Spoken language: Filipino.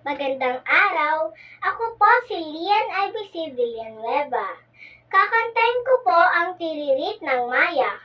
Magandang araw! Ako po si Lian Ibc Villanueva. Kakantahin ko po ang Tiririt ng Maya.